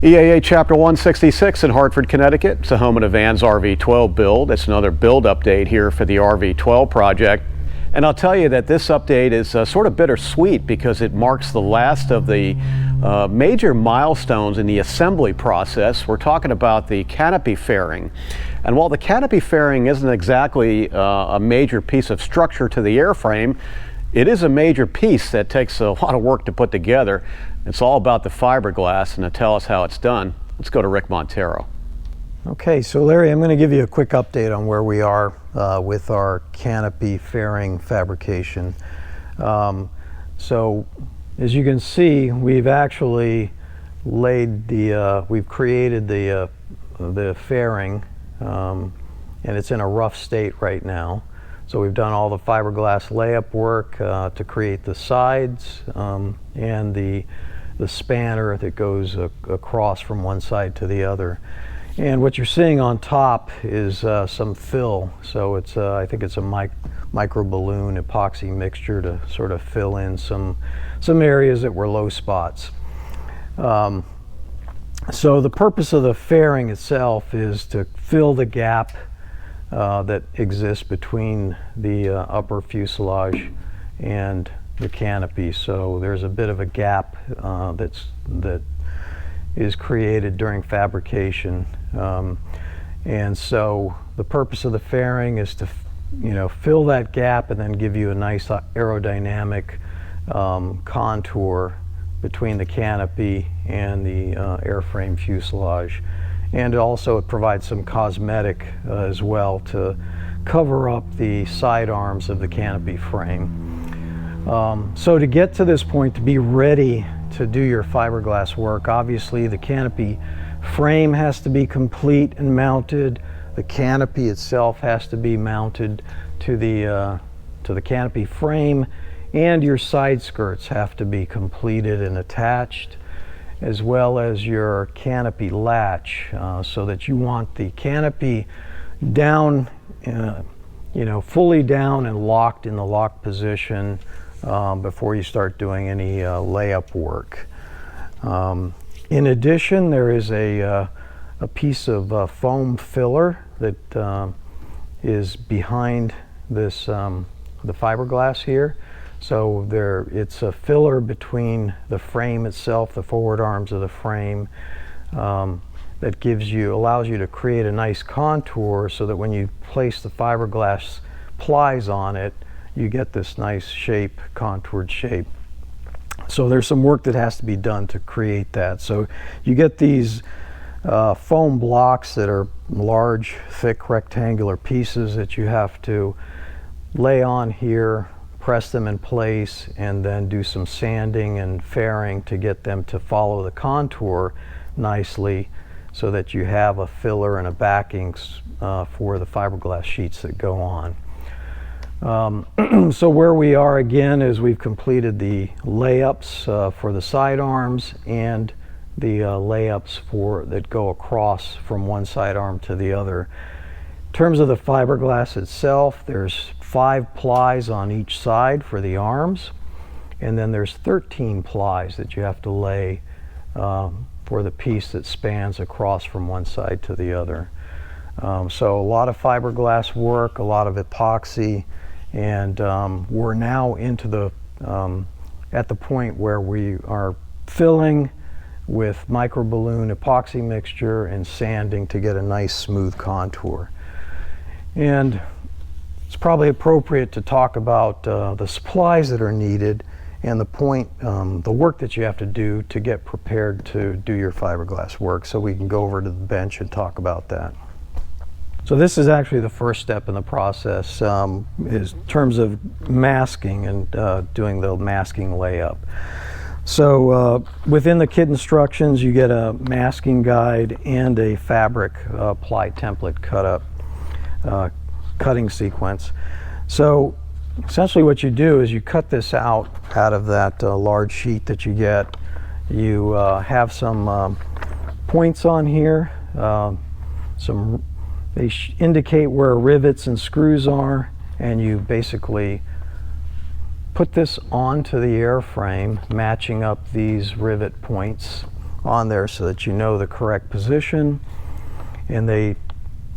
EAA Chapter 166 in Hartford, Connecticut. It's the home of the Vans RV-12 build. It's another build update here for the RV-12 project. And I'll tell you that this update is sort of bittersweet because it marks the last of the major milestones in the assembly process. We're talking about the canopy fairing. And while the canopy fairing isn't exactly a major piece of structure to the airframe, it is a major piece that takes a lot of work to put together. It's all about the fiberglass, and to tell us how it's done, let's go to Rick Montero. Okay, so Larry, I'm going to give you a quick update on where we are with our canopy fairing fabrication. So as you can see, we've actually laid we've created the fairing, and it's in a rough state right now. So we've done all the fiberglass layup work to create the sides and the spanner that goes across from one side to the other. And what you're seeing on top is some fill. So it's I think it's a micro balloon epoxy mixture to sort of fill in some areas that were low spots. So the purpose of the fairing itself is to fill the gap that exists between the upper fuselage and the canopy. So there's a bit of a gap that is created during fabrication, and so the purpose of the fairing is to fill that gap and then give you a nice aerodynamic contour between the canopy and the airframe fuselage. And also it provides some cosmetic as well to cover up the side arms of the canopy frame. So to get to this point, to be ready to do your fiberglass work, obviously the canopy frame has to be complete and mounted. The canopy itself has to be mounted to the canopy frame, and your side skirts have to be completed and attached, as well as your canopy latch, so that you want the canopy down, fully down and locked in the lock position before you start doing any layup work. In addition, there is a piece of foam filler that is behind this the fiberglass here. So it's a filler between the frame itself, the forward arms of the frame, that allows you to create a nice contour so that when you place the fiberglass plies on it, you get this nice shape, contoured shape. So there's some work that has to be done to create that. So you get these foam blocks that are large, thick, rectangular pieces that you have to lay on here, press them in place, and then do some sanding and fairing to get them to follow the contour nicely so that you have a filler and a backing for the fiberglass sheets that go on. So where we are again is we've completed the layups for the side arms and the layups that go across from one side arm to the other. In terms of the fiberglass itself, there's 5 plies on each side for the arms, and then there's 13 plies that you have to lay for the piece that spans across from one side to the other. So a lot of fiberglass work, a lot of epoxy, and we're now into at the point where we are filling with microballoon epoxy mixture and sanding to get a nice smooth contour. And it's probably appropriate to talk about the supplies that are needed and the work that you have to do to get prepared to do your fiberglass work. So we can go over to the bench and talk about that. So this is actually the first step in the process, in terms of masking and doing the masking layup. So within the kit instructions, you get a masking guide and a fabric ply template cutting sequence. So essentially what you do is you cut this out of that large sheet that you get. You have some points on here, they indicate where rivets and screws are, and you basically put this onto the airframe, matching up these rivet points on there so that you know the correct position. And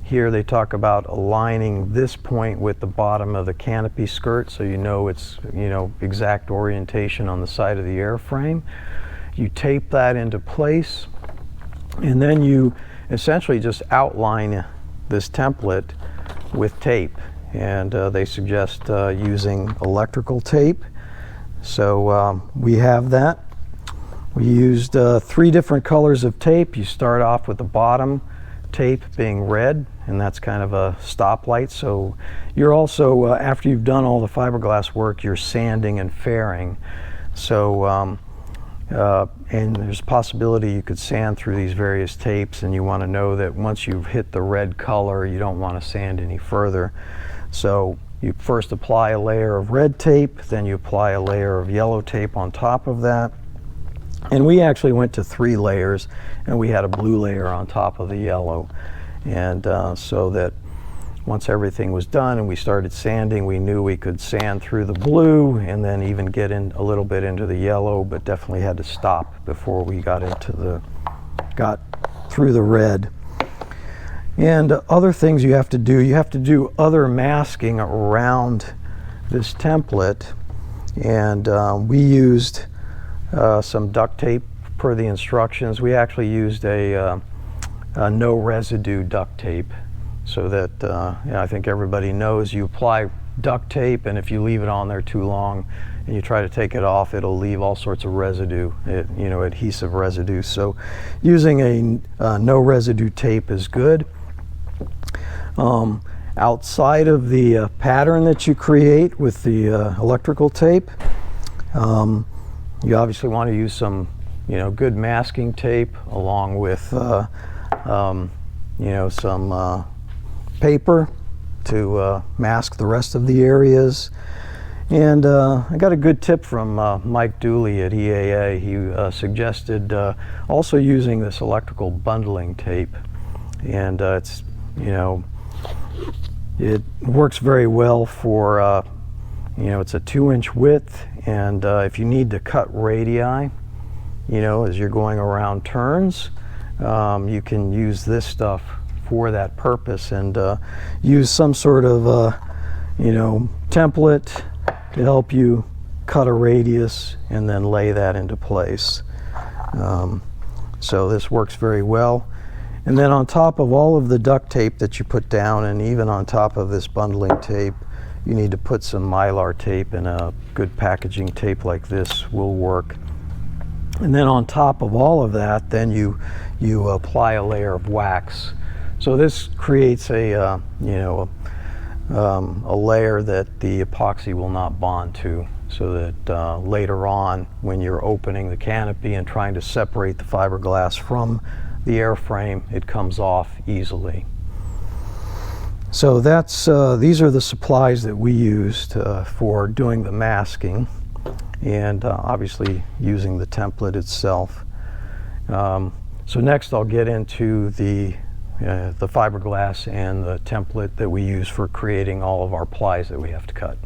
here they talk about aligning this point with the bottom of the canopy skirt, so you know it's, exact orientation on the side of the airframe. You tape that into place, and then you essentially just outline this template with tape. And they suggest using electrical tape. So we have that. We used 3 different colors of tape. You start off with the bottom tape being red, and that's kind of a stoplight. So you're also, after you've done all the fiberglass work, you're sanding and fairing. So and there's a possibility you could sand through these various tapes, and you want to know that once you've hit the red color, you don't want to sand any further. So you first apply a layer of red tape, then you apply a layer of yellow tape on top of that. And we actually went to 3 layers, and we had a blue layer on top of the yellow. And so that once everything was done and we started sanding, we knew we could sand through the blue and then even get in a little bit into the yellow, but definitely had to stop before we got through the red. And other things you have to do other masking around this template. And we used some duct tape per the instructions. We actually used a no residue duct tape, so that I think everybody knows you apply duct tape, and if you leave it on there too long and you try to take it off, it'll leave all sorts of residue, adhesive residue. So using a no residue tape is good. Outside of the pattern that you create with the electrical tape, you obviously want to use some good masking tape, along with some paper to mask the rest of the areas. And I got a good tip from Mike Dooley at EAA. He suggested also using this electrical bundling tape, and it works very well for it's a 2-inch width, and if you need to cut radii, as you're going around turns, you can use this stuff for that purpose, and use some sort of template to help you cut a radius and then lay that into place. So this works very well. And then on top of all of the duct tape that you put down, and even on top of this bundling tape, you need to put some Mylar tape, and a good packaging tape like this will work. And then on top of all of that, then you apply a layer of wax. So this creates a layer that the epoxy will not bond to, so that later on, when you're opening the canopy and trying to separate the fiberglass from the airframe, it comes off easily. So these are the supplies that we used for doing the masking, and obviously using the template itself. So next I'll get into the fiberglass and the template that we use for creating all of our plies that we have to cut.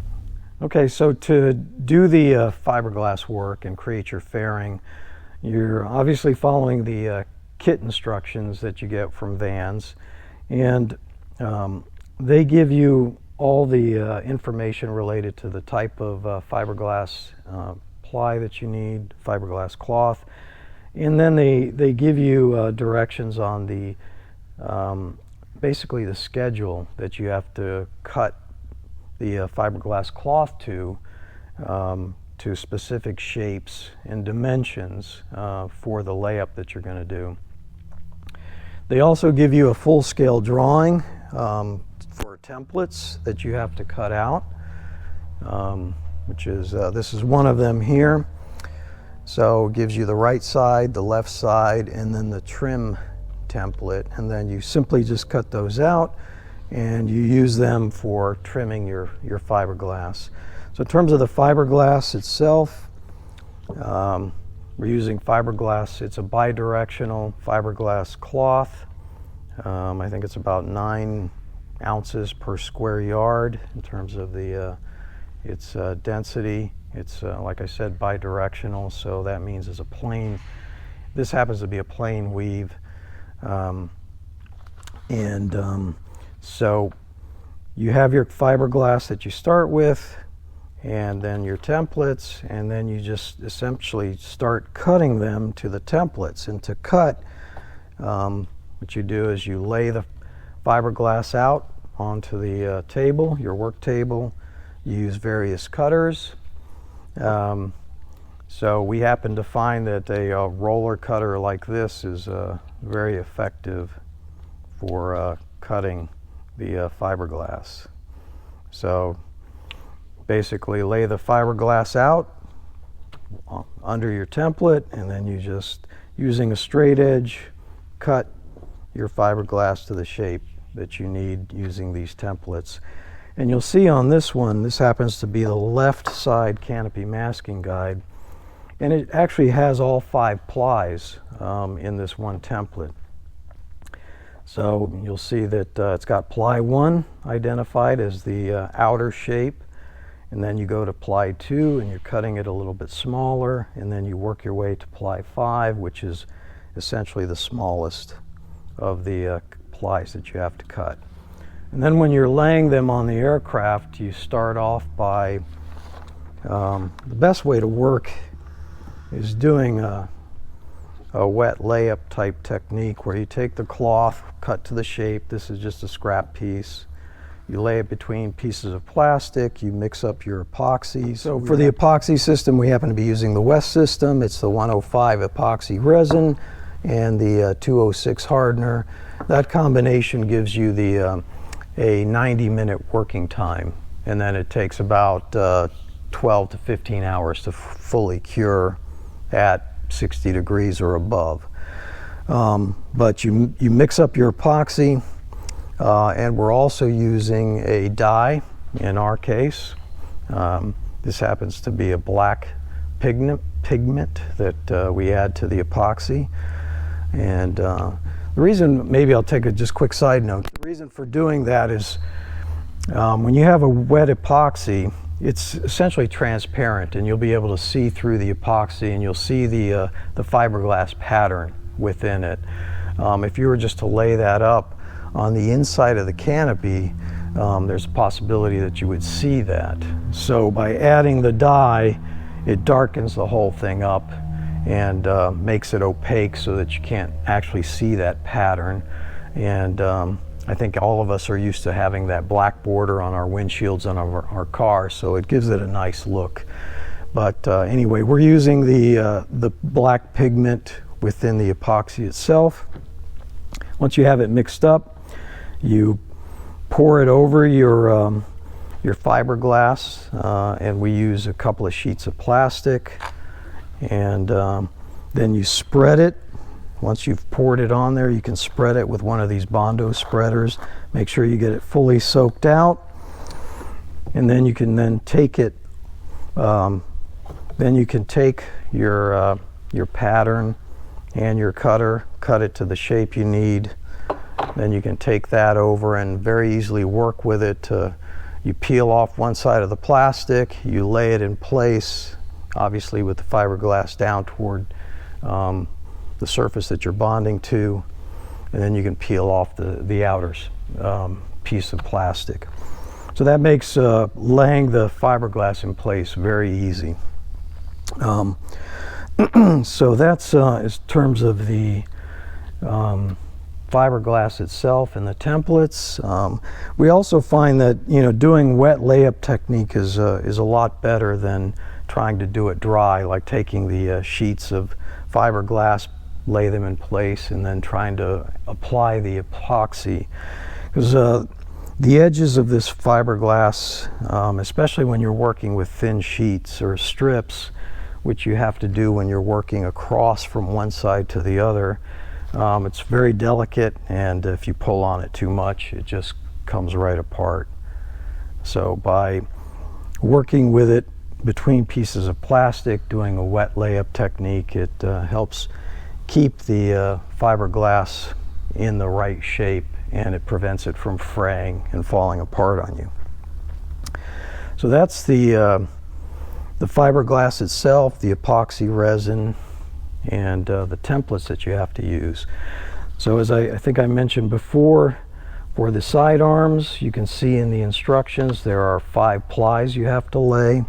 Okay, so to do the fiberglass work and create your fairing, you're obviously following the kit instructions that you get from Vans, and they give you all the information related to the type of fiberglass ply that you need, fiberglass cloth, and then they give you directions on the basically the schedule that you have to cut the fiberglass cloth to specific shapes and dimensions for the layup that you're going to do. They also give you a full-scale drawing for templates that you have to cut out, which is this is one of them here. So it gives you the right side, the left side, and then the trim template, and then you simply just cut those out and you use them for trimming your fiberglass. So in terms of the fiberglass itself, we're using fiberglass. It's a bidirectional fiberglass cloth. I think it's about 9 ounces per square yard in terms of its density. It's like I said, bidirectional, so that means it's a plane This happens to be a plain weave. So you have your fiberglass that you start with, and then your templates, and then you just essentially start cutting them to the templates. And to cut, what you do is you lay the fiberglass out onto the table, your work table. You use various cutters. So we happen to find that a roller cutter like this is very effective for cutting the fiberglass. So basically lay the fiberglass out under your template, and then you just, using a straight edge, cut your fiberglass to the shape that you need using these templates. And you'll see on this one, this happens to be the left side canopy masking guide, and it actually has all 5 plies in this one template. So you'll see that it's got ply 1 identified as the outer shape, and then you go to ply 2 and you're cutting it a little bit smaller, and then you work your way to ply 5, which is essentially the smallest of the plies that you have to cut. And then when you're laying them on the aircraft, you start off by, the best way to work is doing a wet layup type technique, where you take the cloth, cut to the shape. This is just a scrap piece. You lay it between pieces of plastic, you mix up your epoxy. So for the epoxy system, we happen to be using the West system. It's the 105 epoxy resin and the 206 hardener. That combination gives you the a 90-minute working time, and then it takes about 12 to 15 hours to fully cure at 60 degrees or above. But you mix up your epoxy, and we're also using a dye in our case. This happens to be a black pigment that we add to the epoxy. And the reason, maybe I'll take a just quick side note, the reason for doing that is when you have a wet epoxy, it's essentially transparent, and you'll be able to see through the epoxy, and you'll see the fiberglass pattern within it. If you were just to lay that up on the inside of the canopy, there's a possibility that you would see that. So by adding the dye, it darkens the whole thing up and makes it opaque so that you can't actually see that pattern. And I think all of us are used to having that black border on our windshields on our cars, so it gives it a nice look. But anyway, we're using the black pigment within the epoxy itself. Once you have it mixed up, you pour it over your fiberglass, and we use a couple of sheets of plastic, and then you spread it. Once you've poured it on there, you can spread it with one of these Bondo spreaders. Make sure you get it fully soaked out, and then you can then take it. Then you can take your pattern and your cutter, cut it to the shape you need. Then you can take that over and very easily work with it. You peel off one side of the plastic, you lay it in place, obviously with the fiberglass down toward the surface that you're bonding to, and then you can peel off the outer piece of plastic. So that makes laying the fiberglass in place very easy. So that's in terms of the fiberglass itself and the templates. We also find that doing wet layup technique is a lot better than trying to do it dry, like taking the sheets of fiberglass, lay them in place, and then trying to apply the epoxy. Because the edges of this fiberglass, especially when you're working with thin sheets or strips, which you have to do when you're working across from one side to the other, it's very delicate, and if you pull on it too much, it just comes right apart. So by working with it between pieces of plastic, doing a wet layup technique, it helps keep the fiberglass in the right shape, and it prevents it from fraying and falling apart on you. So that's the fiberglass itself, the epoxy resin, and the templates that you have to use. So as I think I mentioned before, for the side arms, you can see in the instructions there are 5 plies you have to lay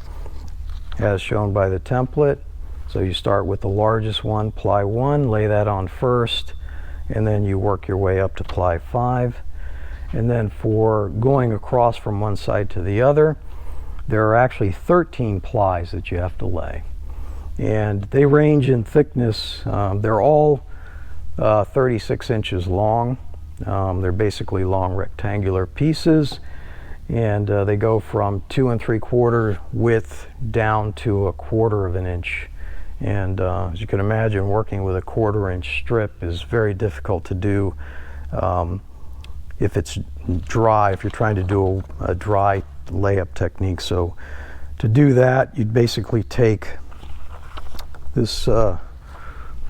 as shown by the template. So you start with the largest one, ply 1, lay that on first, and then you work your way up to ply 5. And then for going across from one side to the other, there are actually 13 plies that you have to lay. And they range in thickness. They're all 36 inches long. They're basically long rectangular pieces, and they go from 2 3/4 width down to 1/4 of an inch. And as you can imagine, working with a 1/4 inch strip is very difficult to do if it's dry, if you're trying to do a dry layup technique. So to do that, you'd basically take this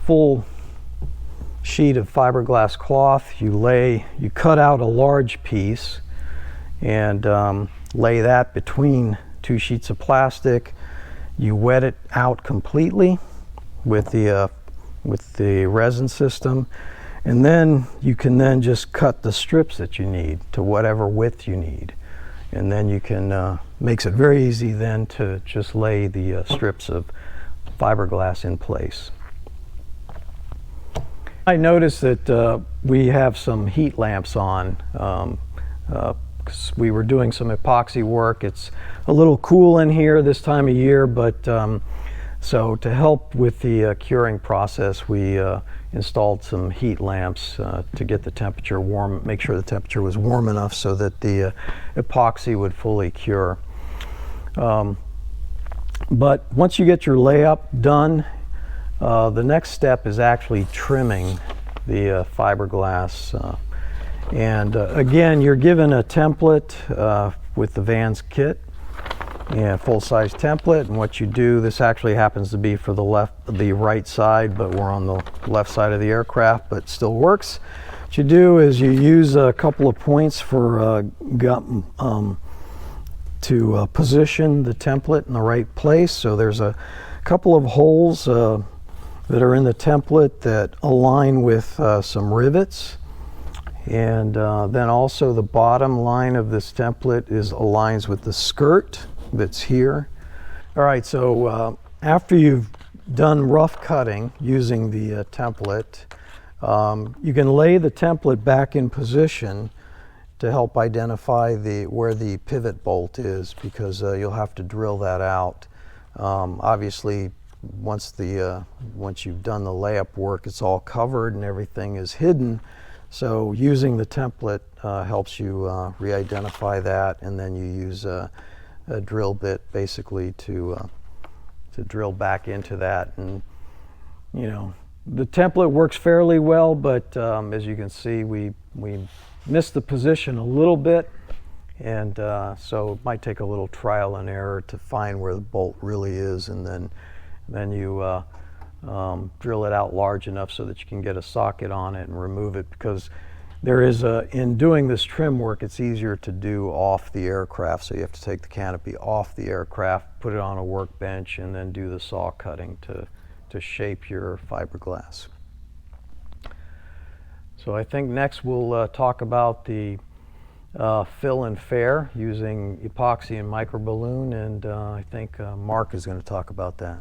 full sheet of fiberglass cloth, you cut out a large piece and lay that between 2 sheets of plastic. You wet it out completely with the resin system, and then you can then just cut the strips that you need to whatever width you need, and then you can makes it very easy then to just lay the strips of fiberglass in place. I noticed that we have some heat lamps on. 'Cause we were doing some epoxy work. It's a little cool in here this time of year, but so to help with the curing process, we installed some heat lamps to get the temperature warm, make sure the temperature was warm enough so that the epoxy would fully cure. But once you get your layup done, the next step is actually trimming the fiberglass. And again, you're given a template with the Vans kit, and full-size template. And what you do, this actually happens to be for the right side, but we're on the left side of the aircraft, but still works. What you do is you use a couple of points for to position the template in the right place. So there's a couple of holes that are in the template that align with some rivets, and then also the bottom line of this template aligns with the skirt that's here. All right, so after you've done rough cutting using the template, you can lay the template back in position to help identify where the pivot bolt is, because you'll have to drill that out. Obviously, once you've done the layup work, it's all covered and everything is hidden. So using the template helps you re-identify that, and then you use a drill bit basically to drill back into that. And you know, the template works fairly well, but as you can see, we missed the position a little bit, and so it might take a little trial and error to find where the bolt really is, and then you drill it out large enough so that you can get a socket on it and remove it, because there is in doing this trim work, it's easier to do off the aircraft. So you have to take the canopy off the aircraft, put it on a workbench, and then do the saw cutting to shape your fiberglass. So I think next we'll talk about the fill and fair using epoxy and microballoon, and I think Mark is going to talk about that.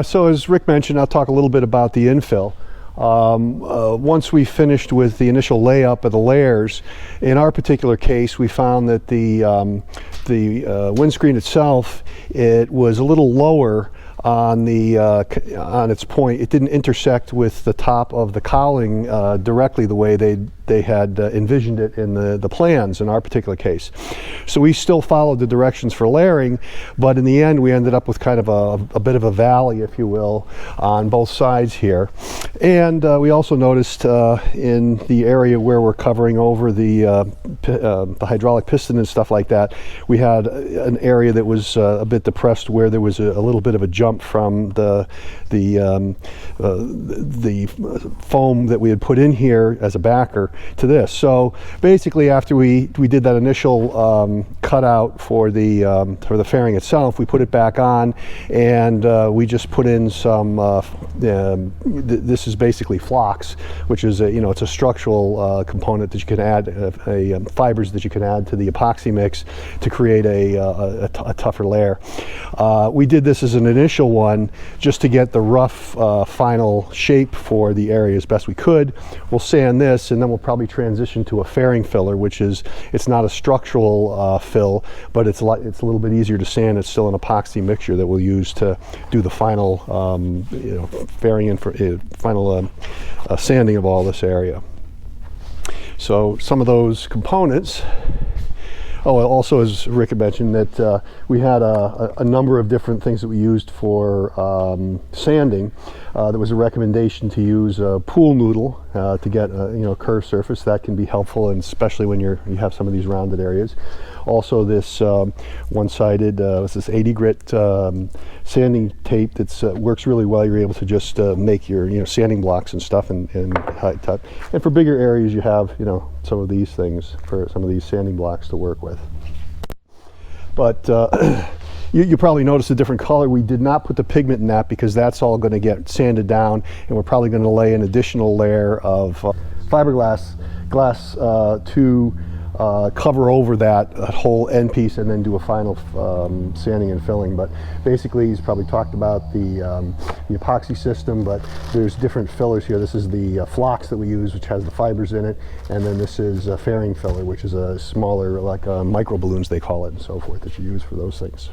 So as Rick mentioned, I'll talk a little bit about the infill. Once we finished with the initial layup of the layers, in our particular case, we found that the windscreen itself, it was a little lower on its point. It didn't intersect with the top of the cowling directly the way they had envisioned it in the plans in our particular case. So we still followed the directions for layering, but in the end we ended up with kind of a bit of a valley, if you will, on both sides here. And we also noticed in the area where we're covering over the hydraulic piston and stuff like that, we had an area that was a bit depressed where there was a little bit of a jump jump from the foam that we had put in here as a backer to this. So basically, after we did that initial cutout for the fairing itself, we put it back on, and we just put in some. This is basically flocks, which is it's a structural component that you can add, fibers that you can add to the epoxy mix to create a tougher layer. We did this as an initial one just to get the rough final shape for the area as best we could. We'll sand this, and then we'll probably transition to a fairing filler, which is, it's not a structural fill, but it's a little bit easier to sand. It's still an epoxy mixture that we'll use to do the final fairing and final sanding of all this area. So some of those components. Oh, also, as Rick had mentioned, that we had a number of different things that we used for sanding. There was a recommendation to use a pool noodle to get a curved surface. That can be helpful, and especially when you have some of these rounded areas. Also, this one-sided, this 80 grit sanding tape that works really well. You're able to just make your sanding blocks and stuff and height up. And for bigger areas, you have some of these things for some of these sanding blocks to work with. But you probably noticed a different color. We did not put the pigment in that because that's all going to get sanded down, and we're probably going to lay an additional layer of fiberglass to cover over that whole end piece, and then do a final sanding and filling. But basically, he's probably talked about the epoxy system, but there's different fillers here. This is the flocks that we use, which has the fibers in it, and then this is a fairing filler, which is a smaller, like micro balloons they call it, and so forth, that you use for those things.